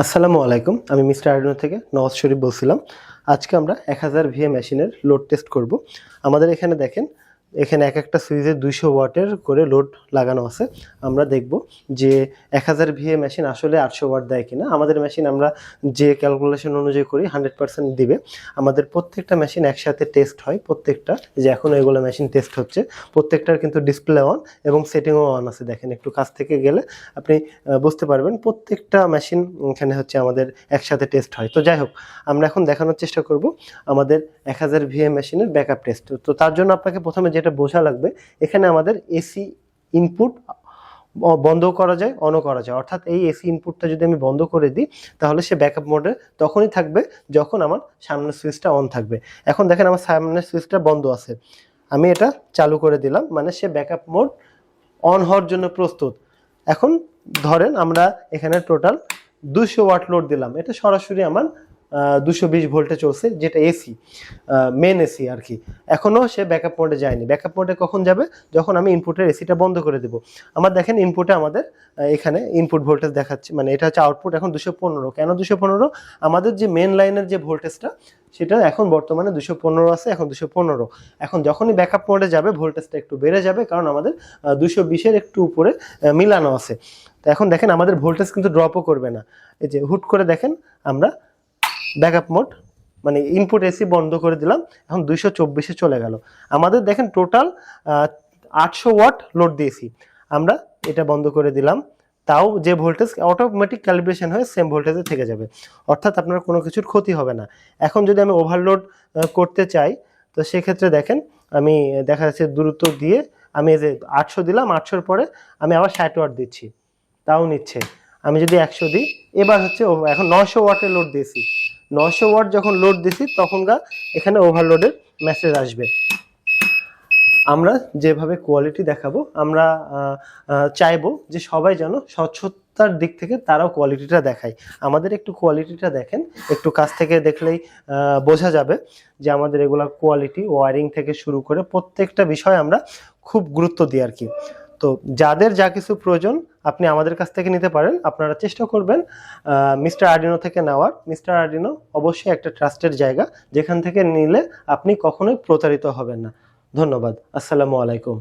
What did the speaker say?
আসসালামু আলাইকুম। আমি মিস্টার আর্ডিনো থেকে নওয়াজ শরীফ বলছিলাম। আজকে আমরা 1000 ভিএ মেশিনের লোড টেস্ট করব। আমাদের এখানে দেখেন, এখানে এক একটা সুইচে 200 ওয়াটের করে লোড লাগানো আছে। আমরা দেখব যে 1000 ভিএ মেশিন আসলে 800 ওয়াট দেয় কিনা। আমাদের মেশিন আমরা যে ক্যালকুলেশন অনুযায়ী করি 100% দিবে। আমাদের প্রত্যেকটা মেশিন একসাথে টেস্ট হয়, প্রত্যেকটা যে এখন এগুলো মেশিন টেস্ট হচ্ছে, প্রত্যেকটার কিন্তু ডিসপ্লে অন এবং সেটিংও অন আছে। দেখেন, একটু কাছ থেকে গেলে আপনি বুঝতে পারবেন প্রত্যেকটা মেশিন এখানে হচ্ছে আমাদের একসাথে টেস্ট হয়। তো যাই হোক, আমরা এখন দেখানোর চেষ্টা করব আমাদের 1000 ভিএ মেশিনের ব্যাকআপ টেস্ট। তো তার জন্য আপনাকে প্রথমে যেটা বোঝা লাগবে, এখানে আমাদের এসি ইনপুট বন্ধ করা যায়, অনও করা যায়। অর্থাৎ এই এসি ইনপুটটা যদি আমি বন্ধ করে দিই, তাহলে সে ব্যাকআপ মোডে তখনই থাকবে যখন আমার সামনের সুইচটা অন থাকবে। এখন দেখেন আমার সামনের সুইচটা বন্ধ আছে, আমি এটা চালু করে দিলাম, মানে সে ব্যাকআপ মোড অন হওয়ার জন্য প্রস্তুত। এখন ধরেন আমরা এখানে টোটাল 200 ওয়াট লোড দিলাম, এটা সরাসরি আমার 220 ভোল্টে চলছে, যেটা এসি মেন এসি আর কি। এখনও সে ব্যাকআপ মোডে যায়নি। ব্যাকআপ মোডে কখন যাবে? যখন আমি ইনপুটের এসিটা বন্ধ করে দেব। আমার দেখেন ইনপুটে আমাদের এখানে ইনপুট ভোল্টেজ দেখাচ্ছে, মানে এটা হচ্ছে আউটপুট এখন 215। কেন 215? আমাদের যে মেন লাইনের যে ভোল্টেজটা সেটা এখন বর্তমানে 215 আছে, এখন 215। এখন যখনই ব্যাকআপ মোডে যাবে ভোল্টেজটা একটু বেড়ে যাবে, কারণ আমাদের 220-এর একটু উপরে মিলানো আছে। তো এখন দেখেন আমাদের ভোল্টেজ কিন্তু ড্রপও করবে না। এই যে হুট করে দেখেন আমরা ব্যাকআপ মোড মানে ইনপুট এসি বন্ধ করে দিলাম, এখন 224-এ চলে গেল। আমাদের দেখেন টোটাল 800 ওয়াট লোড দিয়েছি, আমরা এটা বন্ধ করে দিলাম, তাও যে ভোল্টেজ অটোমেটিক ক্যালিব্রেশন হয়ে সেম ভোল্টেজে থেকে যাবে। অর্থাৎ আপনার কোনো কিছুর ক্ষতি হবে না। এখন যদি আমি ওভারলোড করতে চাই, তো সেক্ষেত্রে দেখেন আমি দেখা যাচ্ছে দ্রুত দিয়ে আমি এই যে 800 দিলাম, 800-র পরে আমি আবার 60 ওয়াট দিচ্ছি, তাও নিচ্ছে। আমি যদি 100 দিই, এবার হচ্ছে এখন 900 ওয়াটের লোড দিয়েছি। 900 ওয়াট যখন লোড দিছি তখনকার এখানে ওভারলোডের মেসেজ আসবে। আমরা যেভাবে কোয়ালিটি দেখাবো, আমরা চাইবো যে সবাই যেন স্বচ্ছতার দিক থেকে তারাও কোয়ালিটিটা দেখায়। আমাদের একটু কোয়ালিটিটা দেখেন, একটু কাছ থেকে দেখলেই বোঝা যাবে যে আমাদের এগুলা কোয়ালিটি, ওয়ারিং থেকে শুরু করে প্রত্যেকটা বিষয় আমরা খুব গুরুত্ব দিই আর কি। তো যাদের যা কিছু প্রয়োজন আপনি আমাদের কাছ থেকে নিতে পারেন। আপনারা চেষ্টা করবেন মিস্টার আর্ডিনো থেকে নেওয়ার। মিস্টার আর্ডিনো অবশ্যই একটা ট্রাস্টের জায়গা, যেখান থেকে নিলে আপনি কখনোই প্রতারিত হবেন না। ধন্যবাদ। আসসালামু আলাইকুম।